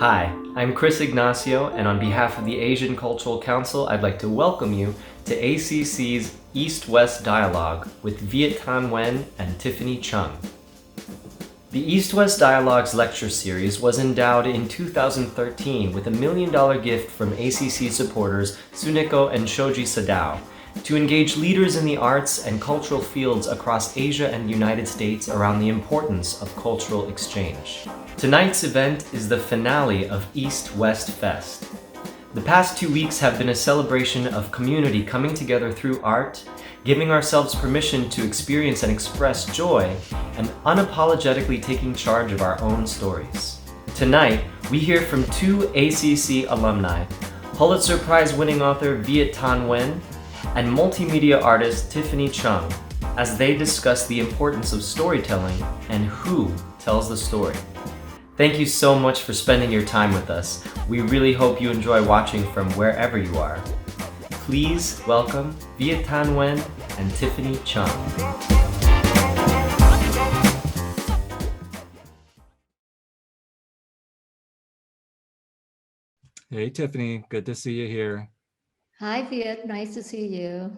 Hi, I'm Chris Ignacio, and on behalf of the Asian Cultural Council, I'd like to welcome you to ACC's East-West Dialogue with Viet Thanh Nguyen and Tiffany Chung. The East-West Dialogues lecture series was endowed in 2013 with a $1 million gift from ACC supporters Tsuneko and Shoji Sadao to engage leaders in the arts and cultural fields across Asia and the United States around the importance of cultural exchange. Tonight's event is the finale of East-West Fest. The past 2 weeks have been a celebration of community coming together through art, giving ourselves permission to experience and express joy, and unapologetically taking charge of our own stories. Tonight, we hear from two ACC alumni, Pulitzer Prize-winning author Viet Thanh Nguyen and multimedia artist Tiffany Chung, as they discuss the importance of storytelling and who tells the story. Thank you so much for spending your time with us. We really hope you enjoy watching from wherever you are. Please welcome Viet Thanh Nguyen and Tiffany Chung. Hey, Tiffany, good to see you here. Hi, Viet. Nice to see you.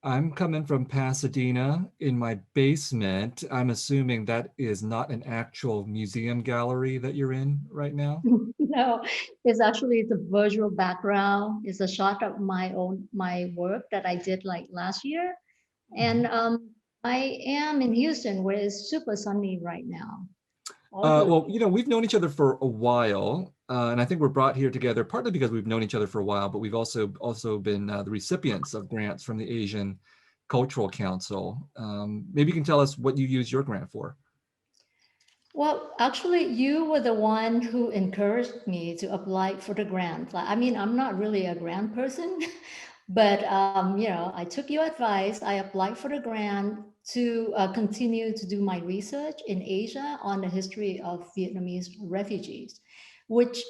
I'm coming from Pasadena in my basement. I'm assuming that is not an actual museum gallery that you're in right now. No, it's a virtual background. It's a shot of my work that I did like last year, and Mhm. I am in Houston, where it's super sunny right now. All good. We've known each other for a while, and I think we're brought here together partly because we've known each other for a while, but we've also been the recipients of grants from the Asian Cultural Council. Maybe you can tell us what you use your grant for. Well, actually, you were the one who encouraged me to apply for the grant. Like, I mean, I'm not really a grant person, but I took your advice. I applied for the grant to continue to do my research in Asia on the history of Vietnamese refugees, which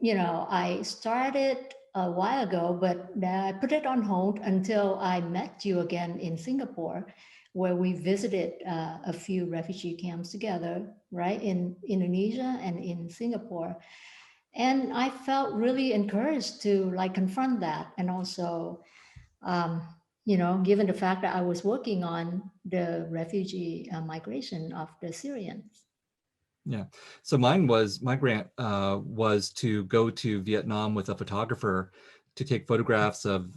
I started a while ago, but I put it on hold until I met you again in Singapore, where we visited a few refugee camps together, right, in Indonesia and in Singapore. And I felt really encouraged to like confront that. And also, um, given the fact that I was working on the refugee migration of the Syrians. Yeah. So my grant was to go to Vietnam with a photographer to take photographs of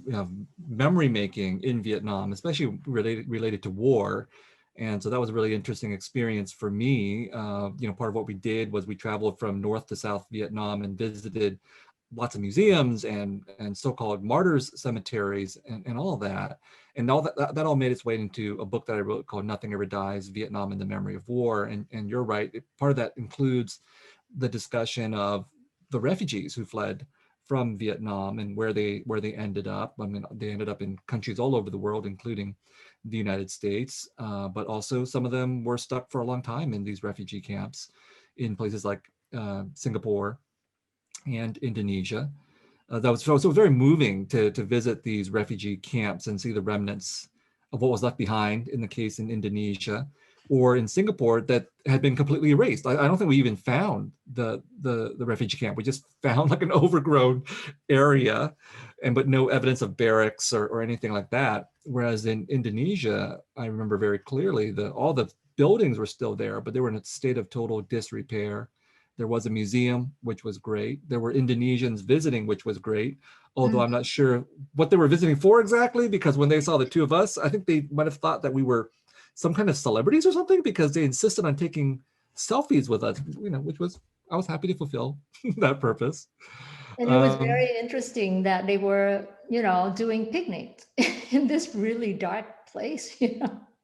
memory making in Vietnam, especially related to war. And so that was a really interesting experience for me. Part of what we did was we traveled from North to South Vietnam and visited lots of museums and so-called martyrs cemeteries and all of that. And all that all made its way into a book that I wrote called Nothing Ever Dies, Vietnam and the Memory of War. And you're right, part of that includes the discussion of the refugees who fled from Vietnam and where they ended up. I mean, they ended up in countries all over the world, including the United States, but also some of them were stuck for a long time in these refugee camps in places like Singapore and Indonesia. That was so very moving to visit these refugee camps and see the remnants of what was left behind in the case in Indonesia or in Singapore that had been completely erased. I don't think we even found the refugee camp. We just found like an overgrown area but no evidence of barracks or anything like that. Whereas in Indonesia, I remember very clearly that all the buildings were still there, but they were in a state of total disrepair. There was a museum, which was great. There were Indonesians visiting, which was great. Although I'm not sure what they were visiting for exactly, because when they saw the two of us, I think they might have thought that we were some kind of celebrities or something, because they insisted on taking selfies with us, which was, I was happy to fulfill that purpose. And it was Um, very interesting that they were, doing picnics in this really dark place.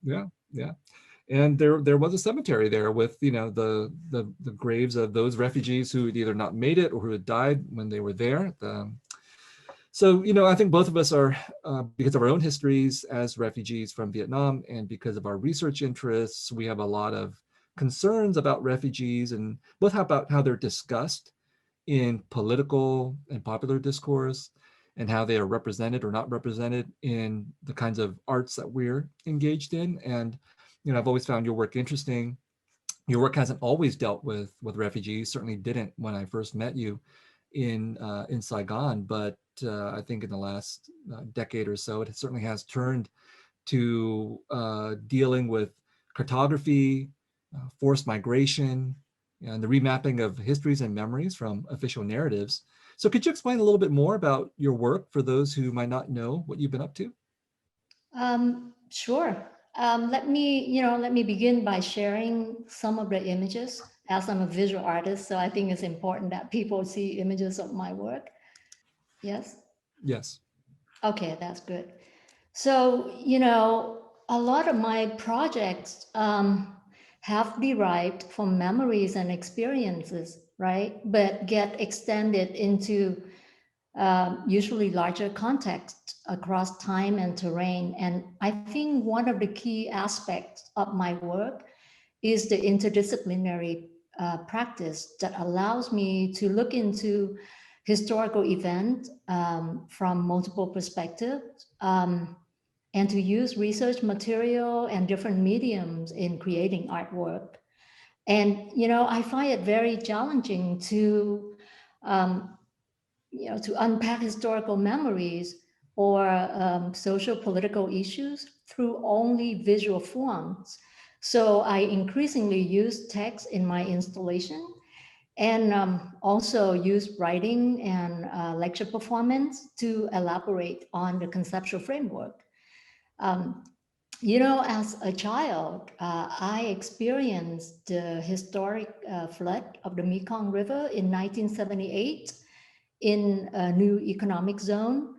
yeah, yeah. And there was a cemetery there with the graves of those refugees who had either not made it or who had died when they were there. So I think both of us are, because of our own histories as refugees from Vietnam and because of our research interests, we have a lot of concerns about refugees and both about how they're discussed in political and popular discourse and how they are represented or not represented in the kinds of arts that we're engaged in. And I've always found your work interesting Your work hasn't always dealt with refugees. Certainly didn't when I first met you in Saigon, but I think in the last decade or so, it certainly has turned to dealing with cartography, forced migration, and the remapping of histories and memories from official narratives. So could you explain a little bit more about your work for those who might not know what you've been up to? Sure. Let me begin by sharing some of the images, as I'm a visual artist. So I think it's important that people see images of my work. Yes. Yes. Okay, that's good. So, a lot of my projects have derived from memories and experiences, right? But get extended into usually larger contexts across time and terrain. And I think one of the key aspects of my work is the interdisciplinary practice that allows me to look into historical events from multiple perspectives, and to use research material and different mediums in creating artwork. And I find it very challenging um, to unpack historical memories or social political issues through only visual forms. So I increasingly use text in my installation, and also use writing and lecture performance to elaborate on the conceptual framework. Um, as a child, I experienced the historic flood of the Mekong River in 1978 in a new economic zone,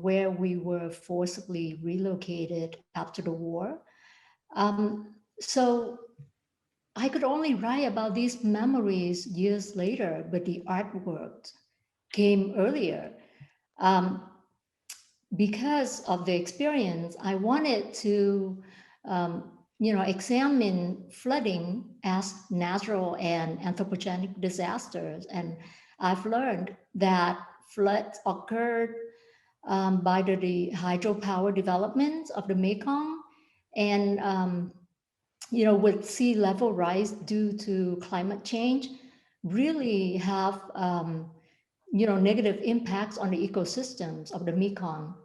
where we were forcibly relocated after the war. So I could only write about these memories years later, but the artwork came earlier. Um, because of the experience, I wanted to, examine flooding as natural and anthropogenic disasters. And I've learned that floods occurred by the hydropower development of the Mekong, and with sea level rise due to climate change, really have negative impacts on the ecosystems of the Mekong,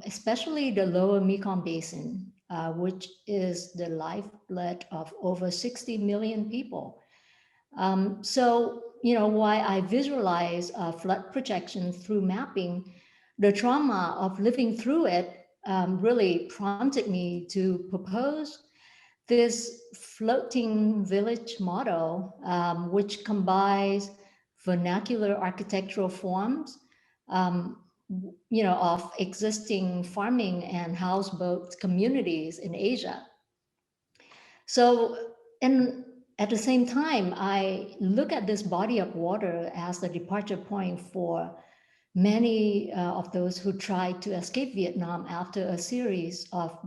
especially the lower Mekong Basin, which is the lifeblood of over 60 million people. So, why I visualize flood projections through mapping, the trauma of living through it really prompted me to propose this floating village model, which combines vernacular architectural forms, of existing farming and houseboat communities in Asia. So, and at the same time, I look at this body of water as the departure point for many of those who tried to escape Vietnam after a series of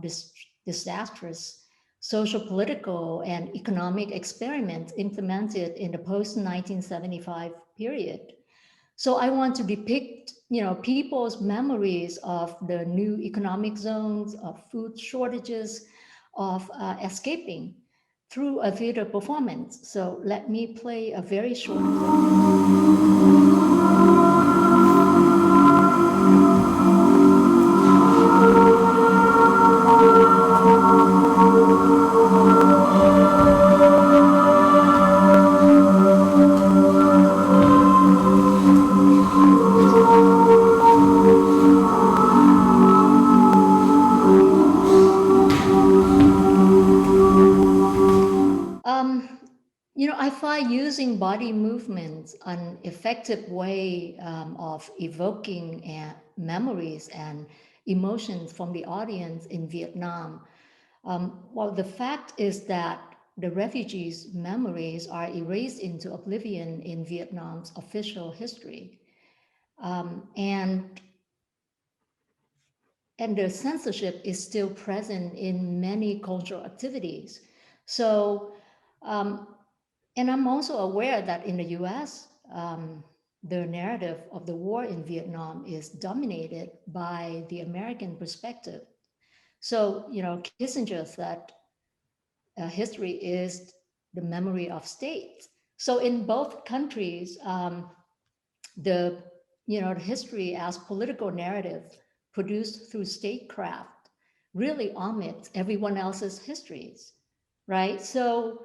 disastrous social, political, and economic experiments implemented in the post-1975 period. So I want to depict, people's memories of the new economic zones, of food shortages, of escaping through a theater performance. So let me play a very short clip. I find using body movements an effective way of evoking memories and emotions from the audience in Vietnam. Well, the fact is that the refugees' memories are erased into oblivion in Vietnam's official history. And the censorship is still present in many cultural activities. So, um, and I'm also aware that in the US, the narrative of the war in Vietnam is dominated by the American perspective. So, Kissinger said, history is the memory of states. So in both countries, the the history as political narrative produced through statecraft really omits everyone else's histories, right? So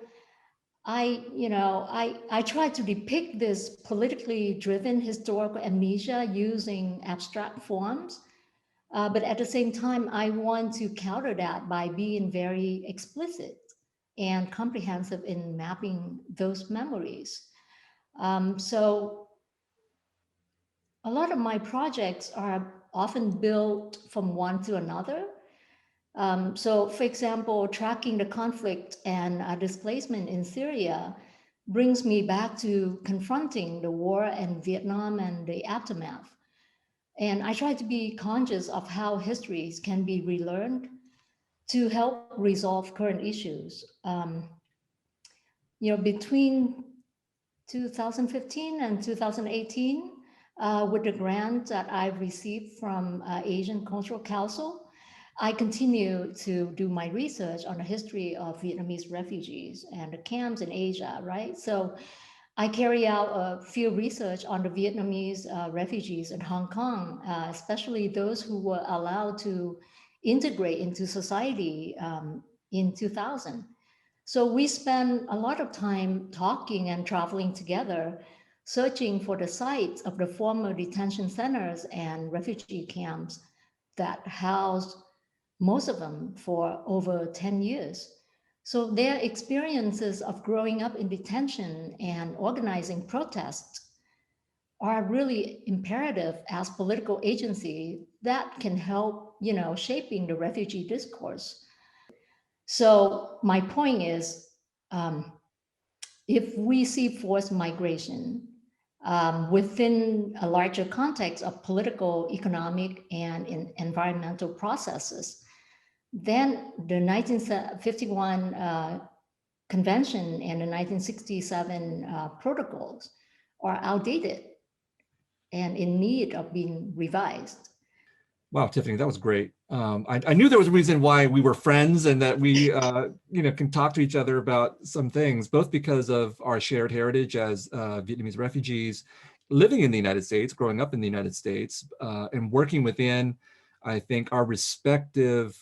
I try to depict this politically driven historical amnesia using abstract forms, but at the same time, I want to counter that by being very explicit and comprehensive in mapping those memories. So a lot of my projects are often built from one to another. So, for example, tracking the conflict and displacement in Syria brings me back to confronting the war in Vietnam and the aftermath. And I try to be conscious of how histories can be relearned to help resolve current issues. Between 2015 and 2018, with the grant that I've received from Asian Cultural Council, I continue to do my research on the history of Vietnamese refugees and the camps in Asia, right? So I carry out a field research on the Vietnamese refugees in Hong Kong, especially those who were allowed to integrate into society in 2000. So we spend a lot of time talking and traveling together, searching for the sites of the former detention centers and refugee camps that housed most of them for over 10 years. So their experiences of growing up in detention and organizing protests are really imperative as political agency that can help, shaping the refugee discourse. So my point is, um, if we see forced migration within a larger context of political, economic, and environmental processes, then the 1951 convention and the 1967 protocols are outdated and in need of being revised. Wow, Tiffany, that was great. I knew there was a reason why we were friends and that we, can talk to each other about some things, both because of our shared heritage as Vietnamese refugees living in the United States, growing up in the United States, and working within, I think, our respective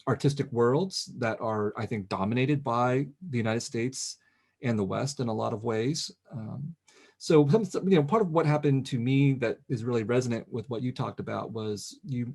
artistic worlds that are, I think, dominated by the United States and the West in a lot of ways. So part of what happened to me that is really resonant with what you talked about was you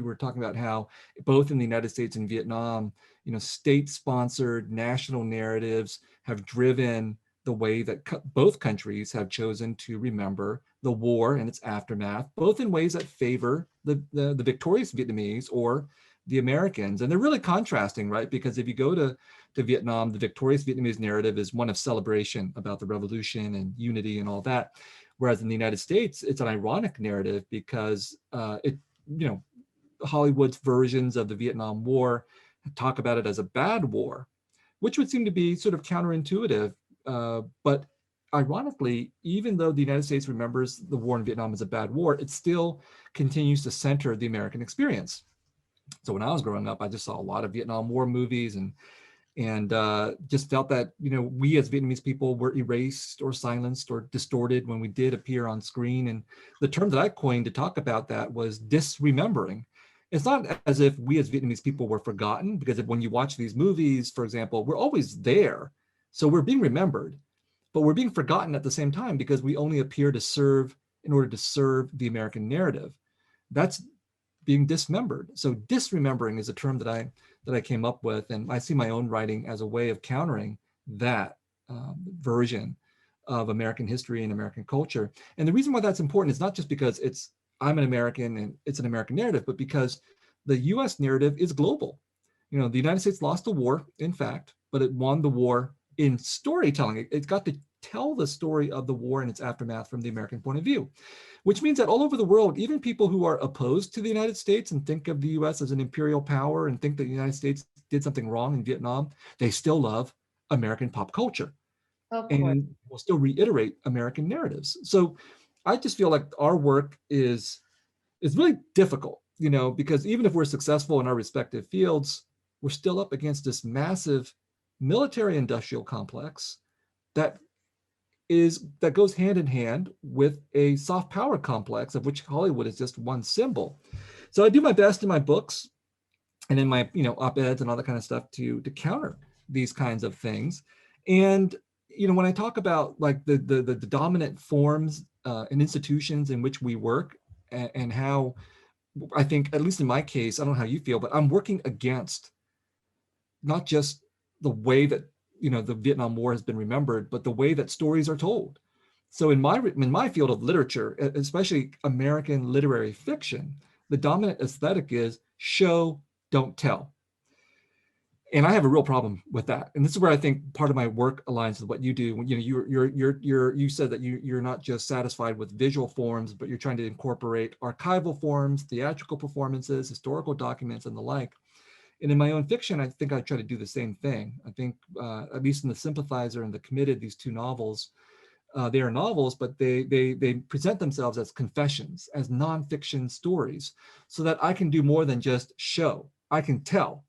were talking about how both in the United States and Vietnam, state-sponsored national narratives have driven the way that both countries have chosen to remember the war and its aftermath, both in ways that favor the victorious Vietnamese or the Americans. And they're really contrasting, right? Because if you go to Vietnam, the victorious Vietnamese narrative is one of celebration about the revolution and unity and all that. Whereas in the United States, it's an ironic narrative because Hollywood's versions of the Vietnam War talk about it as a bad war, which would seem to be sort of counterintuitive. But ironically, even though the United States remembers the war in Vietnam as a bad war, it still continues to center the American experience. So when I was growing up, I just saw a lot of Vietnam War movies and just felt that, we as Vietnamese people were erased or silenced or distorted when we did appear on screen. And the term that I coined to talk about that was disremembering. It's not as if we as Vietnamese people were forgotten, because when you watch these movies, for example, we're always there. So we're being remembered, but we're being forgotten at the same time because we only appear to serve in order to serve the American narrative. That's being dismembered. So disremembering is a term that I came up with, and I see my own writing as a way of countering that version of American history and American culture. And the reason why that's important is not just because I'm an American and it's an American narrative, but because the US narrative is global. The United States lost the war, in fact, but it won the war in storytelling. It got to tell the story of the war and its aftermath from the American point of view, which means that all over the world, even people who are opposed to the United States and think of the US as an imperial power and think that the United States did something wrong in Vietnam, they still love American pop culture and will still reiterate American narratives. So I just feel like our work is really difficult, because even if we're successful in our respective fields, we're still up against this massive military industrial complex that goes hand in hand with a soft power complex, of which Hollywood is just one symbol. So I do my best in my books and in my op-eds and all that kind of stuff to counter these kinds of things. And when I talk about like the dominant forms and institutions in which we work, and how I think, at least in my case, I don't know how you feel, but I'm working against not just the way that the Vietnam War has been remembered, but the way that stories are told. So in my field of literature, especially American literary fiction, the dominant aesthetic is show, don't tell. And I have a real problem with that. And this is where I think part of my work aligns with what you do. You said that you're not just satisfied with visual forms, but you're trying to incorporate archival forms, theatrical performances, historical documents, and the like. And in my own fiction, I think I try to do the same thing. I think, at least in The Sympathizer and The Committed, these two novels, they are novels, but they present themselves as confessions, as nonfiction stories, so that I can do more than just show. I can tell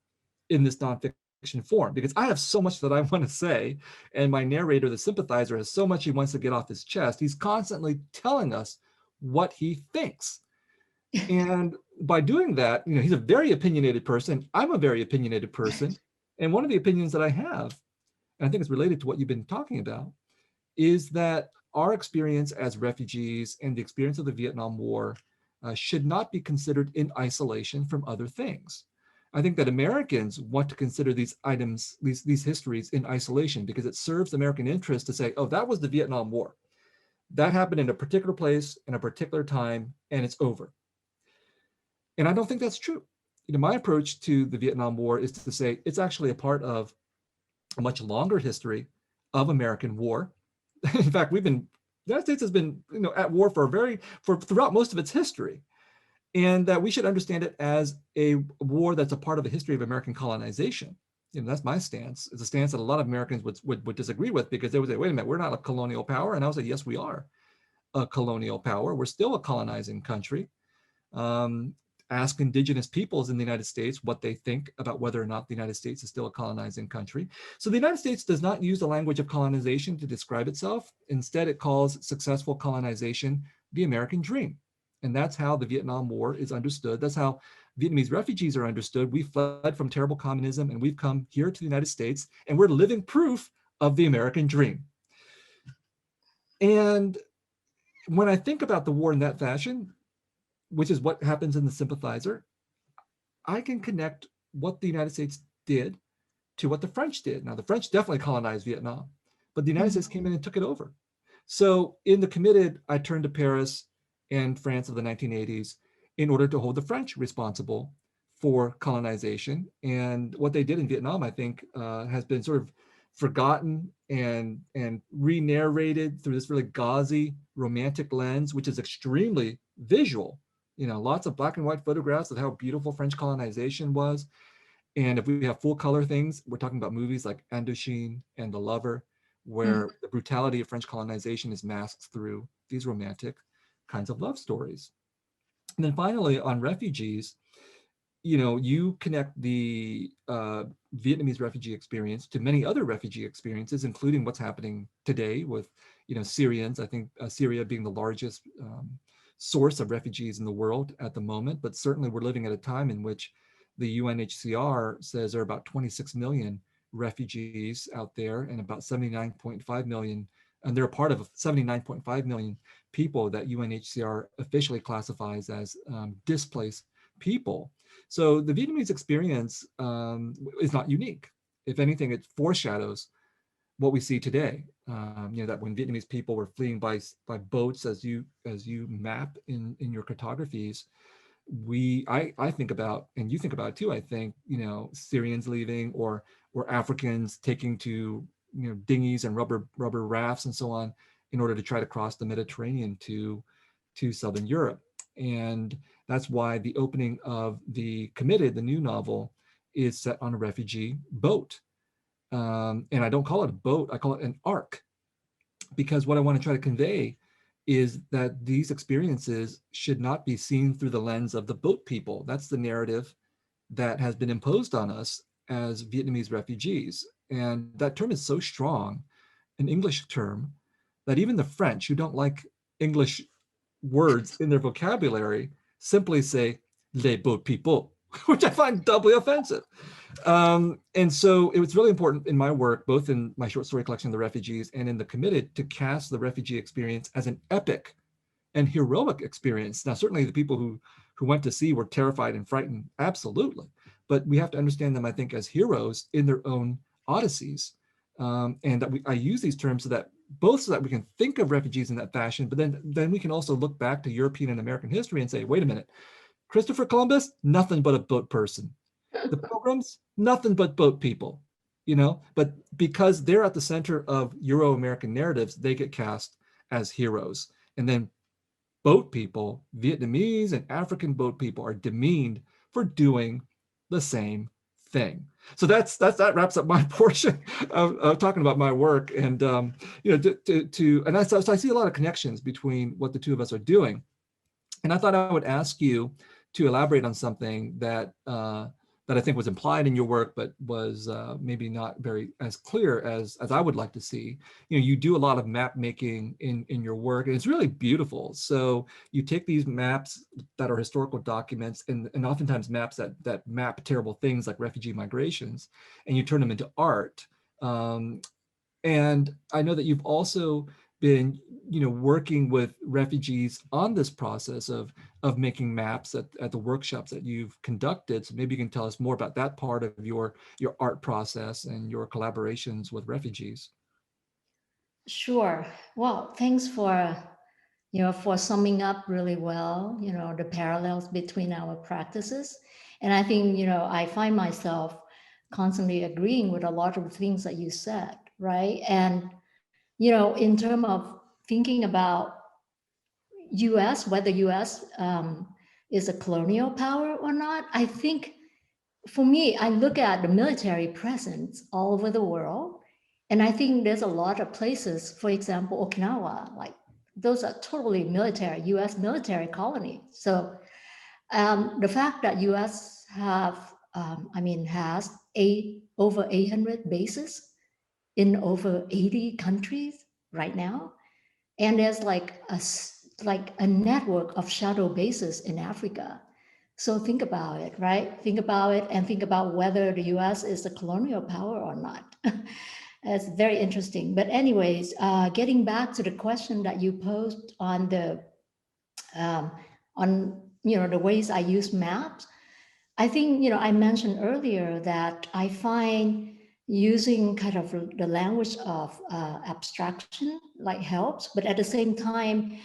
in this nonfiction form, because I have so much that I want to say, and my narrator, the sympathizer, has so much he wants to get off his chest. He's constantly telling us what he thinks. And by doing that, he's a very opinionated person. I'm a very opinionated person. And one of the opinions that I have, and I think it's related to what you've been talking about, is that our experience as refugees and the experience of the Vietnam War should not be considered in isolation from other things. I think that Americans want to consider these items, these histories, in isolation, because it serves American interest to say, oh, that was the Vietnam War. That happened in a particular place, in a particular time, and it's over. And I don't think that's true. My approach to the Vietnam War is to say it's actually a part of a much longer history of American war. In fact, the United States has been, at war for throughout most of its history. And that we should understand it as a war that's a part of the history of American colonization. That's my stance. It's a stance that a lot of Americans would disagree with, because they would say, wait a minute, we're not a colonial power. And I would say, yes, we are a colonial power. We're still a colonizing country. Ask indigenous peoples in the United States what they think about whether or not the United States is still a colonizing country. So the United States does not use the language of colonization to describe itself. Instead, it calls successful colonization the American dream. And that's how the Vietnam War is understood. That's how Vietnamese refugees are understood. We fled from terrible communism, and we've come here to the United States, and we're living proof of the American dream. And when I think about the war in that fashion, which is what happens in The Sympathizer, I can connect what the United States did to what the French did. Now, the French definitely colonized Vietnam, but the United States came in and took it over. So in The Committed, I turned to Paris and France of the 1980s in order to hold the French responsible for colonization. And what they did in Vietnam, I think, has been sort of forgotten and re-narrated through this really gauzy, romantic lens, which is extremely visual. Lots of black and white photographs of how beautiful French colonization was. And if we have full color things, we're talking about movies like Indochine and The Lover, where the brutality of French colonization is masked through these romantic kinds of love stories. And then finally, on refugees, you connect the Vietnamese refugee experience to many other refugee experiences, including what's happening today with, Syrians. I think Syria being the largest source of refugees in the world at the moment, but certainly we're living at a time in which the UNHCR says there are about 26 million refugees out there, and about 79.5 million, and they're a part of 79.5 million people that UNHCR officially classifies as displaced people. So the Vietnamese experience is not unique. If anything, it foreshadows what we see today. That when Vietnamese people were fleeing by boats, as you map in your cartographies, I think about, and you think about it too, I think, Syrians leaving, or Africans taking to dinghies and rubber rafts and so on in order to try to cross the Mediterranean to Southern Europe. And that's why the opening of The Committed, the new novel, is set on a refugee boat. And I don't call it a boat, I call it an ark, because what I want to try to convey is that these experiences should not be seen through the lens of the boat people. That's the narrative that has been imposed on us as Vietnamese refugees. And that term is so strong, an English term, that even the French, who don't like English words in their vocabulary, simply say les beaux people, which I find doubly offensive. And so it was really important in my work, both in my short story collection, The Refugees, and in The Committed, to cast the refugee experience as an epic and heroic experience. Now, certainly the people who went to sea were terrified and frightened, absolutely. But we have to understand them, I think, as heroes in their own odysseys. And that I use these terms so that we can think of refugees in that fashion, but then we can also look back to European and American history and say, wait a minute, Christopher Columbus, nothing but a boat person. The Pilgrims, nothing but boat people, but because they're at the center of Euro-American narratives, they get cast as heroes. And then boat people, Vietnamese and African boat people, are demeaned for doing the same thing. So that wraps up my portion of talking about my work. And so I see a lot of connections between what the two of us are doing. And I thought I would ask you to elaborate on something that I think was implied in your work, but was maybe not very as clear as I would like to see. You do a lot of map making in your work, and it's really beautiful. So you take these maps that are historical documents, and oftentimes maps that map terrible things like refugee migrations, and you turn them into art. And I know that you've also been working with refugees on this process of making maps at the workshops that you've conducted. So maybe you can tell us more about that part of your art process and your collaborations with refugees. Sure. Well, thanks for summing up really well, the parallels between our practices. And I think, I find myself constantly agreeing with a lot of the things that you said, right? And, in terms of thinking about US, whether US is a colonial power or not, I think for me, I look at the military presence all over the world. And I think there's a lot of places, for example, Okinawa, like those are totally military, US military colonies. So the fact that US has over 800 bases in over 80 countries right now. And there's like a network of shadow bases in Africa. So think about it, right? Think about it and think about whether the US is a colonial power or not. It's very interesting. But anyways, getting back to the question that you posed on the ways I use maps, I think, I mentioned earlier that I find using kind of the language of abstraction like helps, but at the same time,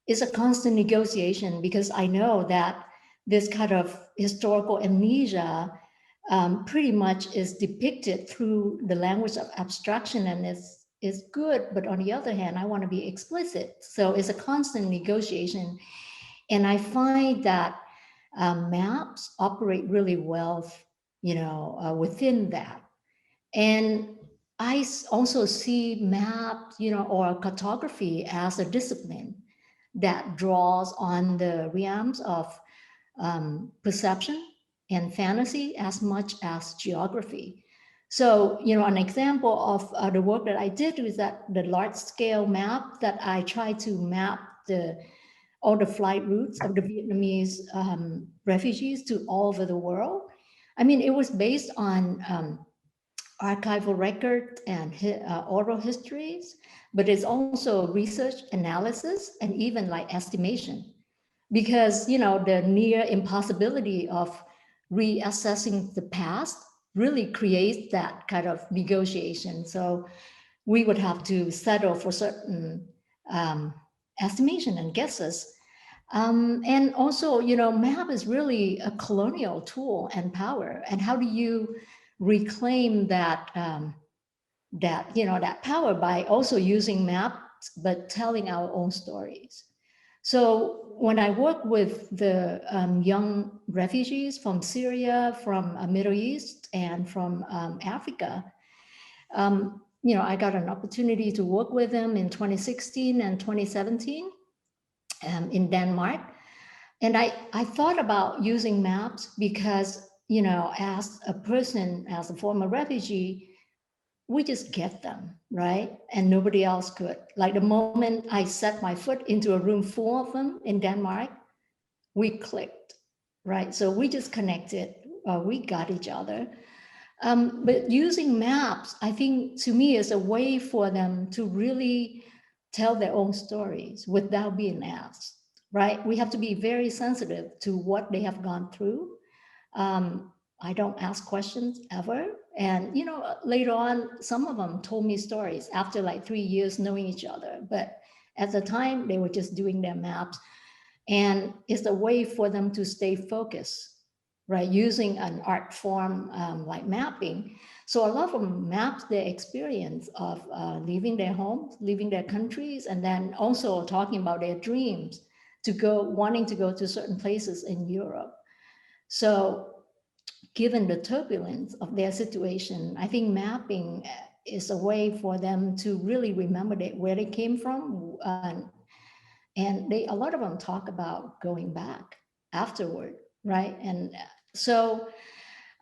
it's a constant negotiation because I know that this kind of historical amnesia pretty much is depicted through the language of abstraction, and is good, but on the other hand, I want to be explicit. So it's a constant negotiation. And I find that maps operate really well, within that. And I also see maps, or cartography as a discipline that draws on the realms of perception and fantasy as much as geography. So, an example of the work that I did was that the large scale map that I tried to map all the flight routes of the Vietnamese refugees to all over the world. I mean, it was based on archival records and oral histories, but it's also research analysis and even like estimation. Because, the near impossibility of reassessing the past really creates that kind of negotiation. So we would have to settle for certain estimation and guesses. And also, map is really a colonial tool and power. And how do you reclaim that that power by also using maps, but telling our own stories? So when I work with the young refugees from Syria, from Middle East, and from Africa, I got an opportunity to work with them in 2016 and 2017 in Denmark. And I thought about using maps because as a person, as a former refugee, we just get them, right? And nobody else could. Like the moment I set my foot into a room full of them in Denmark, we clicked, right? So we just connected, we got each other. But using maps, I think to me is a way for them to really tell their own stories without being asked, right? We have to be very sensitive to what they have gone through. I don't ask questions ever. And, later on, some of them told me stories after like 3 years knowing each other. But at the time, they were just doing their maps. And it's a way for them to stay focused, right? Using an art form like mapping. So a lot of them map their experience of leaving their homes, leaving their countries, and then also talking about their dreams wanting to go to certain places in Europe. So given the turbulence of their situation, I think mapping is a way for them to really remember where they came from. And a lot of them talk about going back afterward, right? And so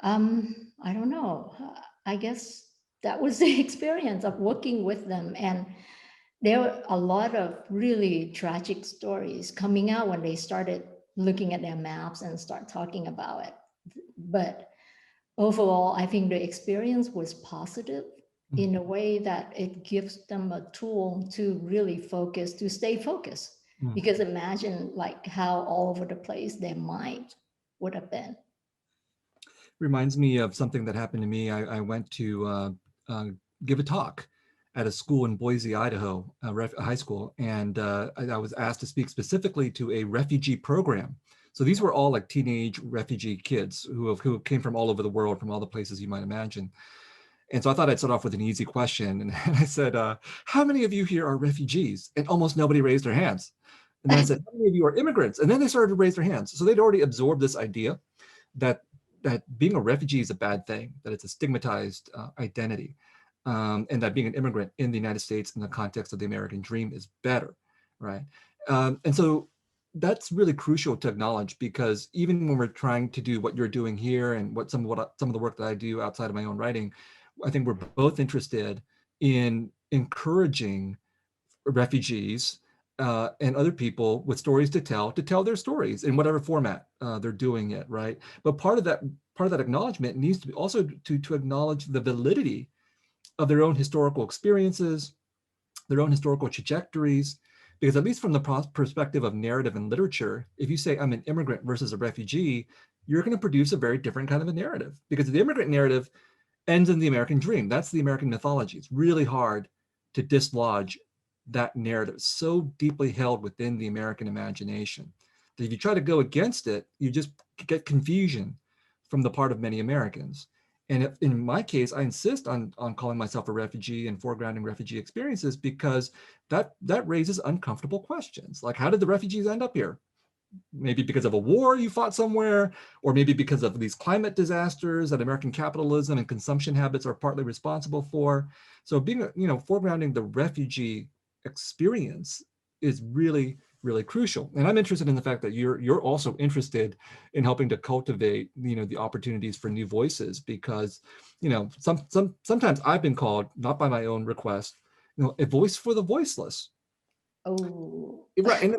I don't know. I guess that was the experience of working with them. And there were a lot of really tragic stories coming out when they started looking at their maps and start talking about it. But overall, I think the experience was positive in a way that it gives them a tool to really focus, to stay focused. Because imagine like how all over the place their mind would have been. Reminds me of something that happened to me. I went to give a talk at a school in Boise, Idaho, a high school, and I was asked to speak specifically to a refugee program. So these were all like teenage refugee kids who came from all over the world, from all the places you might imagine. And so I thought I'd start off with an easy question. And I said, how many of you here are refugees? And almost nobody raised their hands. And then I said, how many of you are immigrants? And then they started to raise their hands. So they'd already absorbed this idea that being a refugee is a bad thing, that it's a stigmatized identity, and that being an immigrant in the United States in the context of the American dream is better, right? And so that's really crucial to acknowledge, because even when we're trying to do what you're doing here and some of the work that I do outside of my own writing, I think we're both interested in encouraging refugees and other people with stories to tell their stories in whatever format they're doing it, right? But part of that acknowledgement needs to be also to acknowledge the validity of their own historical experiences, their own historical trajectories, because at least from the perspective of narrative and literature, if you say I'm an immigrant versus a refugee, you're going to produce a very different kind of a narrative, because the immigrant narrative ends in the American dream. That's the American mythology. It's really hard to dislodge that narrative, so deeply held within the American imagination, that if you try to go against it, you just get confusion from the part of many Americans. And in my case, I insist on calling myself a refugee and foregrounding refugee experiences, because that raises uncomfortable questions. Like, how did the refugees end up here? Maybe because of a war you fought somewhere, or maybe because of these climate disasters that American capitalism and consumption habits are partly responsible for. So being, foregrounding the refugee experience is really, really crucial. And I'm interested in the fact that you're also interested in helping to cultivate, the opportunities for new voices, because, sometimes I've been called, not by my own request, a voice for the voiceless. Oh, Right, and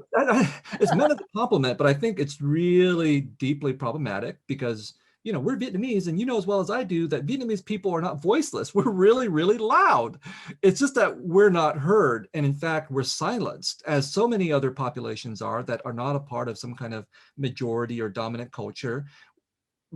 it's meant as a compliment, but I think it's really deeply problematic, because we're Vietnamese, and you know as well as I do that Vietnamese people are not voiceless. We're really, really loud. It's just that we're not heard, and in fact we're silenced, as so many other populations are that are not a part of some kind of majority or dominant culture.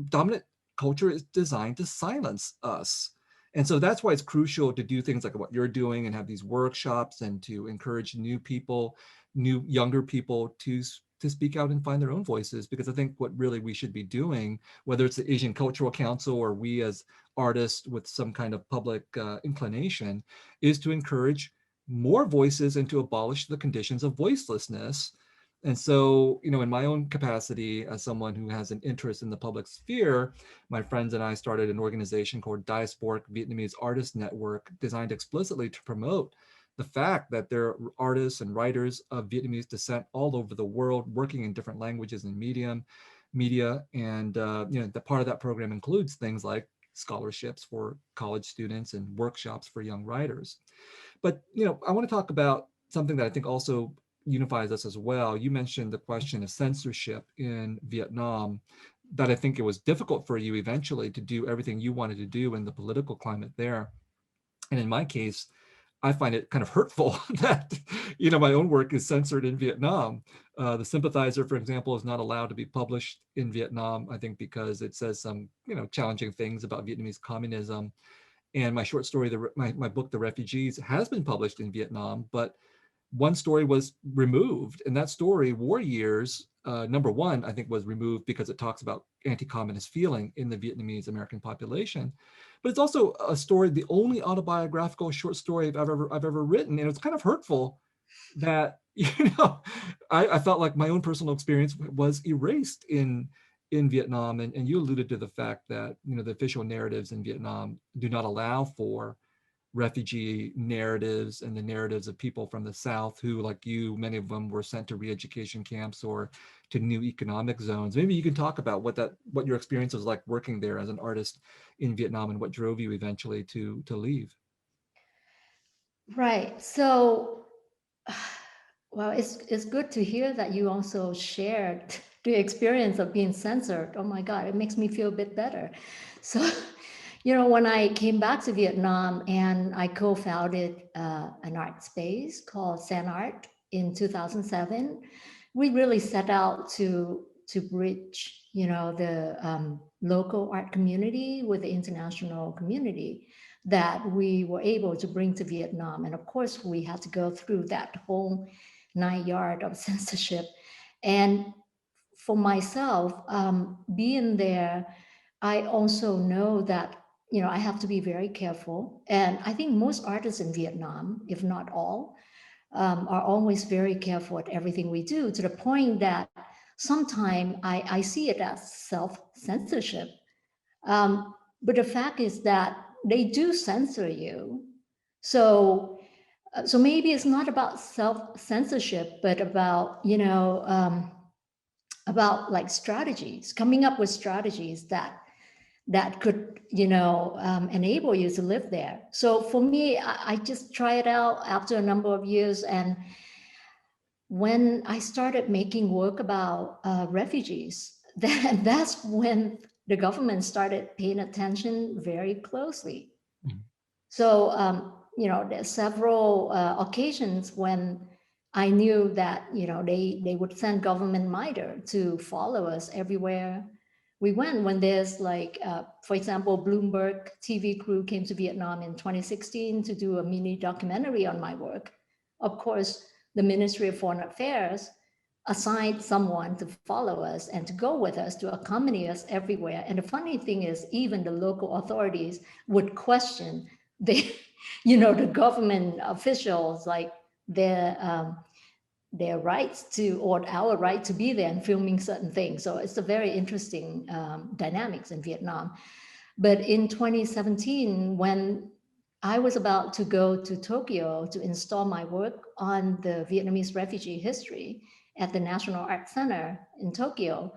Dominant culture is designed to silence us. And so that's why it's crucial to do things like what you're doing and have these workshops, and to encourage new people, younger people to speak out and find their own voices. Because I think what really we should be doing, whether it's the Asian Cultural Council or we as artists with some kind of public inclination, is to encourage more voices and to abolish the conditions of voicelessness. And so, in my own capacity as someone who has an interest in the public sphere, my friends and I started an organization called Diasporic Vietnamese Artists Network, designed explicitly to promote the fact that there are artists and writers of Vietnamese descent all over the world, working in different languages and medium, media. And the part of that program includes things like scholarships for college students and workshops for young writers. But I want to talk about something that I think also unifies us as well. You mentioned the question of censorship in Vietnam, that I think it was difficult for you eventually to do everything you wanted to do in the political climate there. And in my case, I find it kind of hurtful that my own work is censored in Vietnam. The Sympathizer, for example, is not allowed to be published in Vietnam, I think because it says some challenging things about Vietnamese communism. And my short story, my book, The Refugees, has been published in Vietnam, but one story was removed. And that story, War Years, number one, I think was removed because it talks about anti-communist feeling in the Vietnamese American population. But it's also a story, the only autobiographical short story I've ever written. And it's kind of hurtful that, I felt like my own personal experience was erased in Vietnam. And you alluded to the fact that, the official narratives in Vietnam do not allow for refugee narratives and the narratives of people from the South who, like you, many of them were sent to re-education camps or to new economic zones. Maybe you can talk about what your experience was like working there as an artist in Vietnam and what drove you eventually to leave. Right. So, well, it's good to hear that you also shared the experience of being censored. Oh my God, it makes me feel a bit better. So, when I came back to Vietnam and I co-founded an art space called San Art in 2007, we really set out to bridge, the local art community with the international community that we were able to bring to Vietnam. And of course, we had to go through that whole 9 yard of censorship. And for myself, being there, I also know that, I have to be very careful. And I think most artists in Vietnam, if not all, are always very careful at everything we do, to the point that sometimes I see it as self-censorship. But the fact is that they do censor you. So, so maybe it's not about self-censorship, but about, about like strategies, coming up with strategies that could, enable you to live there. So for me, I just try it out after a number of years. And when I started making work about refugees, that's when the government started paying attention very closely. Mhm. So, there's several occasions when I knew that, they would send government MITRE to follow us everywhere we went. When there's like, for example, Bloomberg TV crew came to Vietnam in 2016 to do a mini documentary on my work. Of course, the Ministry of Foreign Affairs assigned someone to follow us and to go with us, to accompany us everywhere. And the funny thing is, even the local authorities would question the, the government officials, like their rights to, or our right to be there and filming certain things. So it's a very interesting dynamics in Vietnam. But in 2017, when I was about to go to Tokyo to install my work on the Vietnamese refugee history at the National Art Center in Tokyo,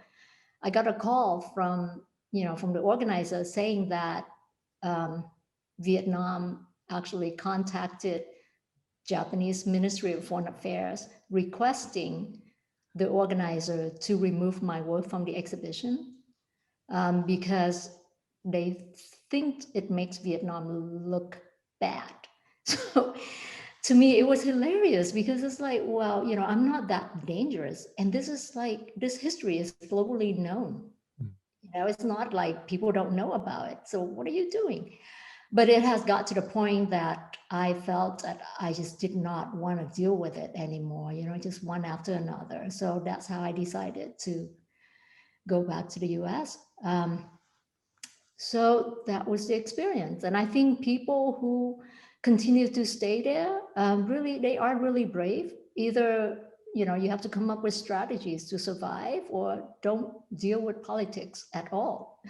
I got a call from, from the organizer saying that Vietnam actually contacted Japanese Ministry of Foreign Affairs requesting the organizer to remove my work from the exhibition because they think it makes Vietnam look bad. So to me, it was hilarious because it's like, well, I'm not that dangerous. And this is like, this history is globally known. It's not like people don't know about it. So what are you doing? But it has got to the point that I felt that I just did not want to deal with it anymore, just one after another. So that's how I decided to go back to the US. So that was the experience. And I think people who continue to stay there, really, they are really brave. Either, you have to come up with strategies to survive, or don't deal with politics at all.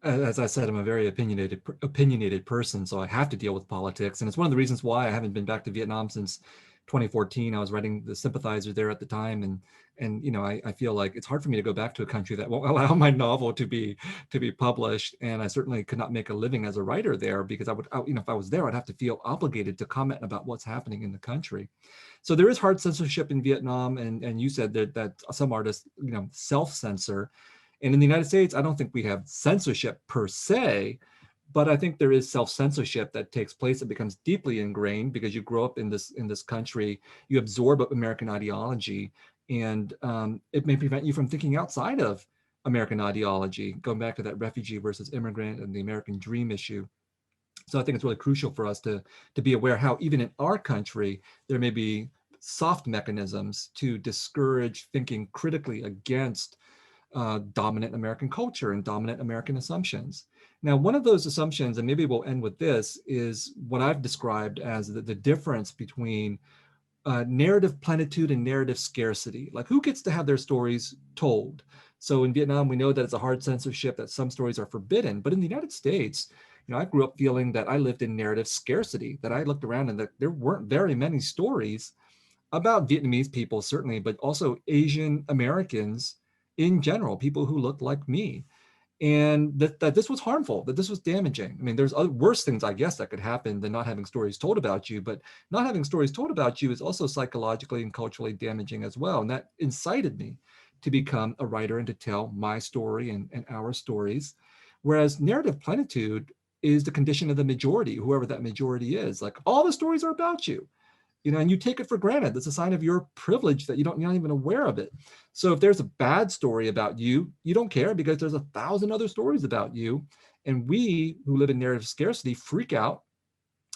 As I said, I'm a very opinionated person, so I have to deal with politics. And it's one of the reasons why I haven't been back to Vietnam since 2014. I was writing The Sympathizer there at the time, and I feel like it's hard for me to go back to a country that won't allow my novel to be published. And I certainly could not make a living as a writer there, because if I was there, I'd have to feel obligated to comment about what's happening in the country. So there is hard censorship in Vietnam, and you said that some artists self-censor. And in the United States, I don't think we have censorship per se, but I think there is self-censorship that takes place. It becomes deeply ingrained because you grow up in this country, you absorb American ideology, and it may prevent you from thinking outside of American ideology, going back to that refugee versus immigrant and the American dream issue. So I think it's really crucial for us to be aware how even in our country, there may be soft mechanisms to discourage thinking critically against dominant American culture and dominant American assumptions. Now, one of those assumptions, and maybe we'll end with this, is what I've described as the difference between narrative plenitude and narrative scarcity. Like, who gets to have their stories told? So in Vietnam, we know that it's a hard censorship, that some stories are forbidden. But in the United States, I grew up feeling that I lived in narrative scarcity, that I looked around and that there weren't very many stories about Vietnamese people, certainly, but also Asian Americans in general, people who looked like me. And that this was harmful, that this was damaging. I mean, there's other worse things, I guess, that could happen than not having stories told about you, but not having stories told about you is also psychologically and culturally damaging as well. And that incited me to become a writer and to tell my story and our stories. Whereas narrative plenitude is the condition of the majority, whoever that majority is. Like, all the stories are about you. And you take it for granted. That's a sign of your privilege that you're not even aware of it. So if there's a bad story about you, you don't care because there's 1,000 other stories about you. And we who live in narrative scarcity freak out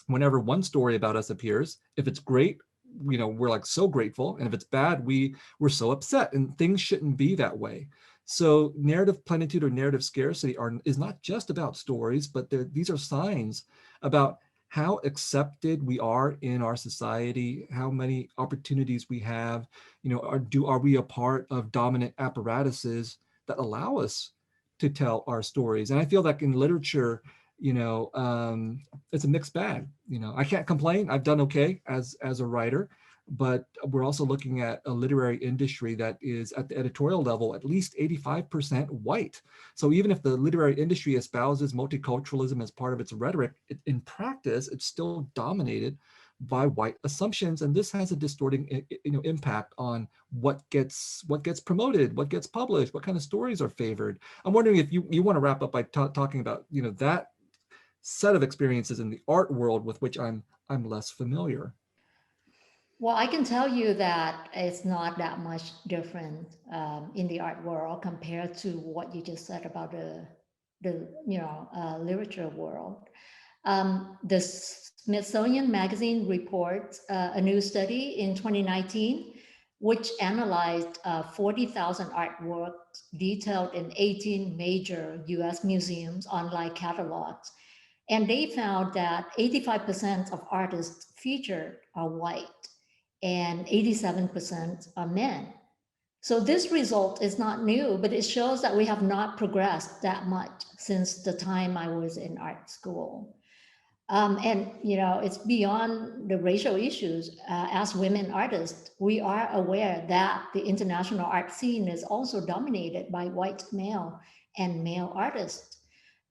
whenever one story about us appears. If it's great, we're like so grateful. And if it's bad, we're so upset, and things shouldn't be that way. So narrative plenitude or narrative scarcity is not just about stories, but these are signs about how accepted we are in our society, how many opportunities we have. Are we a part of dominant apparatuses that allow us to tell our stories? And I feel like in literature, it's a mixed bag. I can't complain. I've done okay as a writer, but we're also looking at a literary industry that is at the editorial level at least 85% white. So even if the literary industry espouses multiculturalism as part of its rhetoric, in practice, it's still dominated by white assumptions, and this has a distorting impact on what gets promoted, what gets published, what kind of stories are favored. I'm wondering if you want to wrap up by talking about that set of experiences in the art world with which I'm less familiar. Well, I can tell you that it's not that much different in the art world compared to what you just said about the literature world. The Smithsonian Magazine reports a new study in 2019, which analyzed 40,000 artworks detailed in 18 major US museums' online catalogs. And they found that 85% of artists featured are white and 87% are men. So this result is not new, but it shows that we have not progressed that much since the time I was in art school. And it's beyond the racial issues. As women artists, we are aware that the international art scene is also dominated by white male and male artists.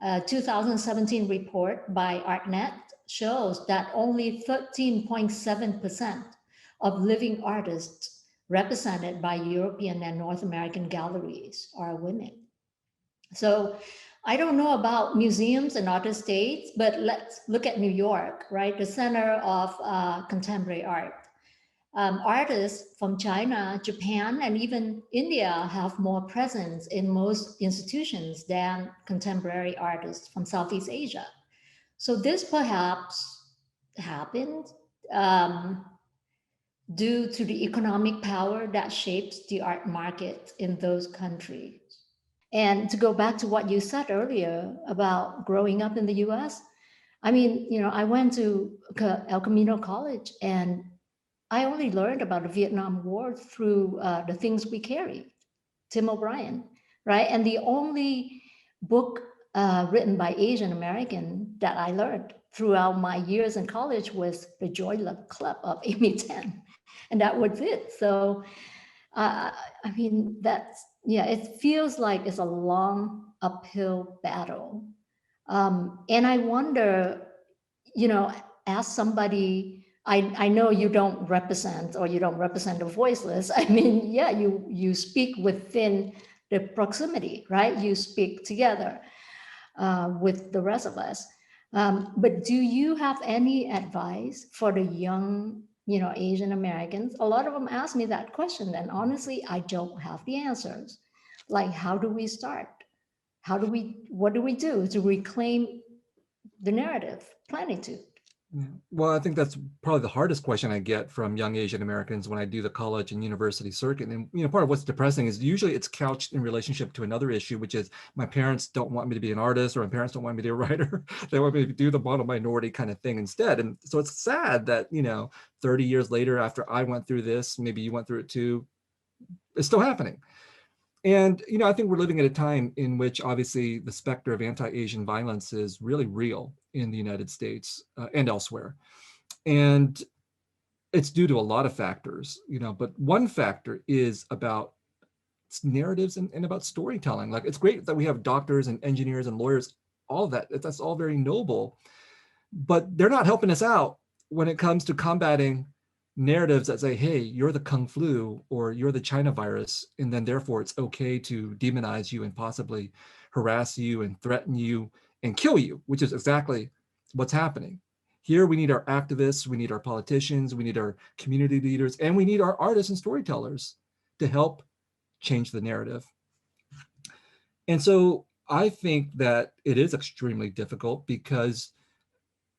A 2017 report by ArtNet shows that only 13.7% of living artists represented by European and North American galleries are women. So I don't know about museums and other states, but let's look at New York, right? The center of contemporary art. Artists from China, Japan, and even India have more presence in most institutions than contemporary artists from Southeast Asia. So this perhaps happened due to the economic power that shapes the art market in those countries. And to go back to what you said earlier about growing up in the US, I mean, I went to El Camino College and I only learned about the Vietnam War through the things we carried, Tim O'Brien, right? And the only book written by Asian American that I learned throughout my years in college was the Joy Luck Club of Amy Tan, and that was it. So, I mean, that's, yeah, it feels like it's a long uphill battle. And I wonder, as somebody, I know you don't represent, or you don't represent the voiceless. I mean, yeah, you speak within the proximity, right? You speak together with the rest of us. But do you have any advice for the young, Asian Americans? A lot of them ask me that question, and honestly, I don't have the answers. Like, how do we start? What do we do to reclaim the narrative, plenitude? Yeah. Well, I think that's probably the hardest question I get from young Asian Americans when I do the college and university circuit. And part of what's depressing is usually it's couched in relationship to another issue, which is my parents don't want me to be an artist, or my parents don't want me to be a writer. They want me to do the model minority kind of thing instead. And so it's sad that 30 years later, after I went through this, maybe you went through it too, it's still happening. And I think we're living at a time in which obviously the specter of anti-Asian violence is really real in the United States and elsewhere. And it's due to a lot of factors, but one factor is about narratives and about storytelling. Like, it's great that we have doctors and engineers and lawyers, all of that. That's all very noble, but they're not helping us out when it comes to combating narratives that say, hey, you're the Kung flu or you're the China virus, and then therefore it's okay to demonize you and possibly harass you and threaten you and kill you, which is exactly what's happening. Here we need our activists, we need our politicians, we need our community leaders, and we need our artists and storytellers to help change the narrative. And so I think that it is extremely difficult because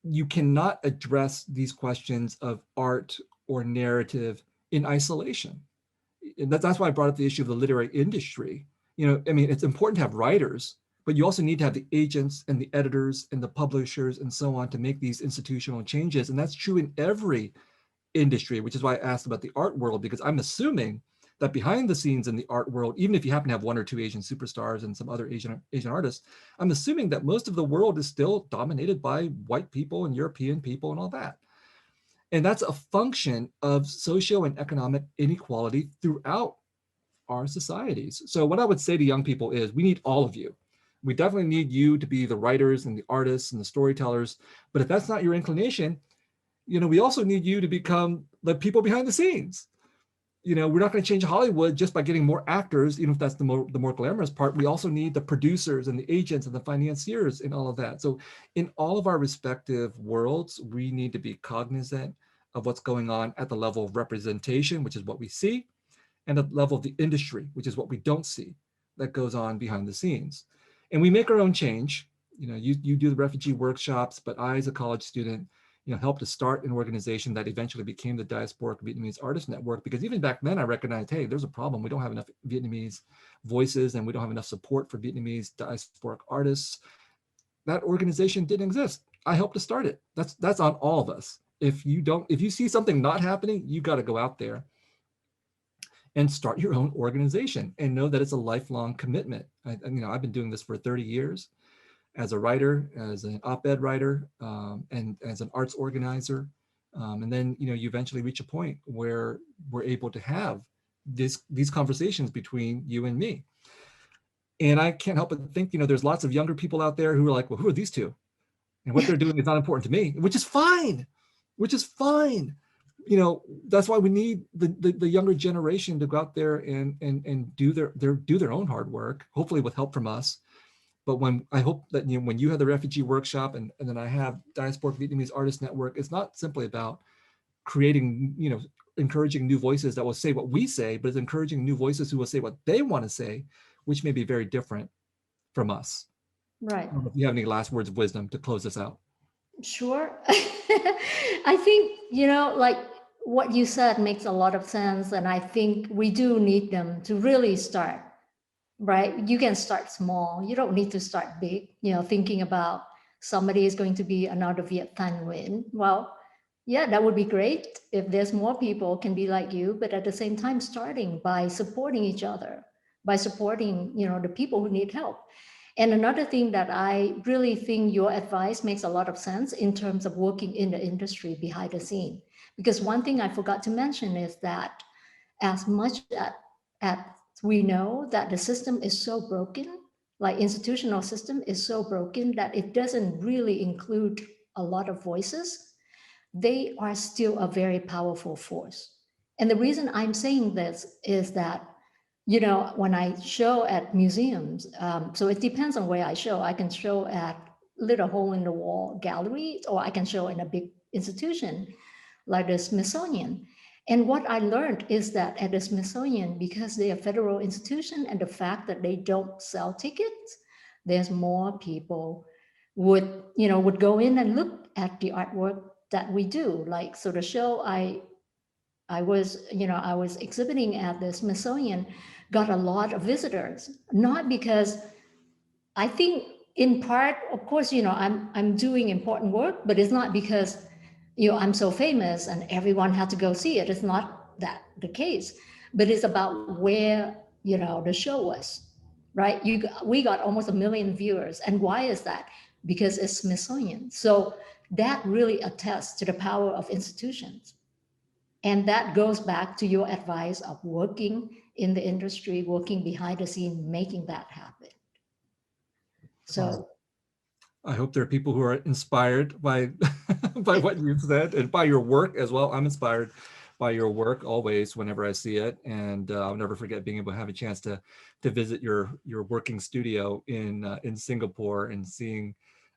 you cannot address these questions of art or narrative in isolation. And that's why I brought up the issue of the literary industry. It's important to have writers, but you also need to have the agents and the editors and the publishers and so on to make these institutional changes. And that's true in every industry, which is why I asked about the art world, because I'm assuming that behind the scenes in the art world, even if you happen to have one or two Asian superstars and some other Asian artists, I'm assuming that most of the world is still dominated by white people and European people and all that. And that's a function of socio and economic inequality throughout our societies. So what I would say to young people is, we need all of you. We definitely need you to be the writers and the artists and the storytellers. But if that's not your inclination, we also need you to become the people behind the scenes. We're not going to change Hollywood just by getting more actors, even if that's the more glamorous part. We also need the producers and the agents and the financiers and all of that. So in all of our respective worlds, we need to be cognizant of what's going on at the level of representation, which is what we see, and at the level of the industry, which is what we don't see, that goes on behind the scenes. And we make our own change. You do the refugee workshops, but I, as a college student, helped to start an organization that eventually became the Diasporic Vietnamese Artist Network, because even back then I recognized, hey, there's a problem. We don't have enough Vietnamese voices and we don't have enough support for Vietnamese diasporic artists. That organization didn't exist. I helped to start it. That's on all of us. If you see something not happening, you got to go out there and start your own organization and know that it's a lifelong commitment. I've been doing this for 30 years. As a writer, as an op-ed writer, and as an arts organizer. And then, you eventually reach a point where we're able to have these conversations between you and me. And I can't help but think, there's lots of younger people out there who are like, well, who are these two? And what they're doing is not important to me, which is fine. That's why we need the younger generation to go out there and do their own hard work, hopefully with help from us. But I hope that when you have the refugee workshop and then I have Diasporic Vietnamese Artist Network, it's not simply about creating, encouraging new voices that will say what we say, but it's encouraging new voices who will say what they want to say, which may be very different from us. Right. I don't know if you have any last words of wisdom to close this out. Sure. I think, like what you said makes a lot of sense. And I think we do need them to really start. Right? You can start small. You don't need to start big, thinking about somebody is going to be another Viet Thanh Nguyen. Well, yeah, that would be great if there's more people can be like you, but at the same time, starting by supporting each other, by supporting, the people who need help. And another thing that I really think your advice makes a lot of sense in terms of working in the industry behind the scene. Because one thing I forgot to mention is that as much as we know that the system is so broken, like institutional system is so broken that it doesn't really include a lot of voices, they are still a very powerful force. And the reason I'm saying this is that, when I show at museums, so it depends on where I show. I can show at little hole in the wall galleries, or I can show in a big institution like the Smithsonian. And what I learned is that at the Smithsonian, because they are federal institution and the fact that they don't sell tickets, there's more people would go in and look at the artwork that we do. Like, so the show I was exhibiting at the Smithsonian got a lot of visitors, not because I think in part, of course, I'm doing important work, but it's not because I'm so famous and everyone had to go see it. It's not that the case, but it's about where the show was, right? We got almost 1 million viewers, and why is that? Because it's Smithsonian. So that really attests to the power of institutions, and that goes back to your advice of working in the industry, working behind the scene, making that happen. So I hope there are people who are inspired by by what you've said and by your work as well. I'm inspired by your work always whenever I see it, and I'll never forget being able to have a chance to visit your working studio in Singapore and seeing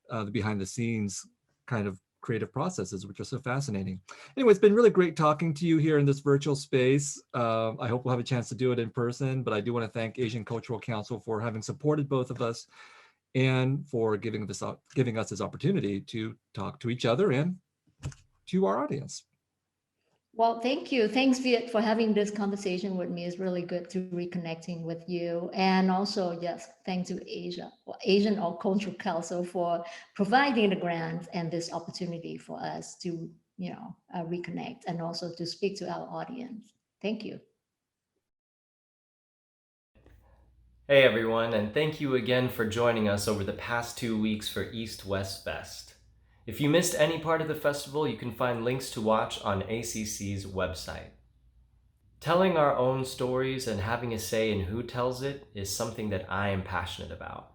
the behind the scenes kind of creative processes, which are so fascinating. Anyway, it's been really great talking to you here in this virtual space. I hope we'll have a chance to do it in person, but I do want to thank Asian Cultural Council for having supported both of us and for giving us this opportunity to talk to each other and to our audience. well, thank you. Thanks, Viet, for having this conversation with me. It's really good to reconnecting with you. And also, yes, thanks to Asian or Cultural Council for providing the grant and this opportunity for us to, reconnect and also to speak to our audience. Thank you. Hey everyone, and thank you again for joining us over the past 2 weeks for East West Fest. If you missed any part of the festival, you can find links to watch on ACC's website. Telling our own stories and having a say in who tells it is something that I am passionate about.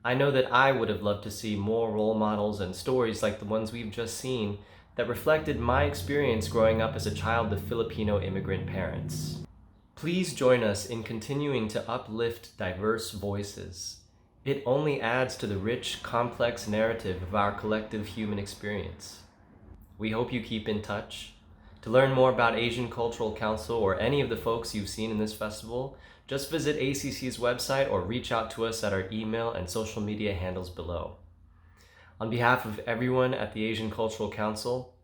I know that I would have loved to see more role models and stories like the ones we've just seen that reflected my experience growing up as a child of Filipino immigrant parents. Please join us in continuing to uplift diverse voices. It only adds to the rich, complex narrative of our collective human experience. We hope you keep in touch. To learn more about Asian Cultural Council or any of the folks you've seen in this festival, just visit ACC's website or reach out to us at our email and social media handles below. On behalf of everyone at the Asian Cultural Council,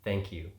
thank you.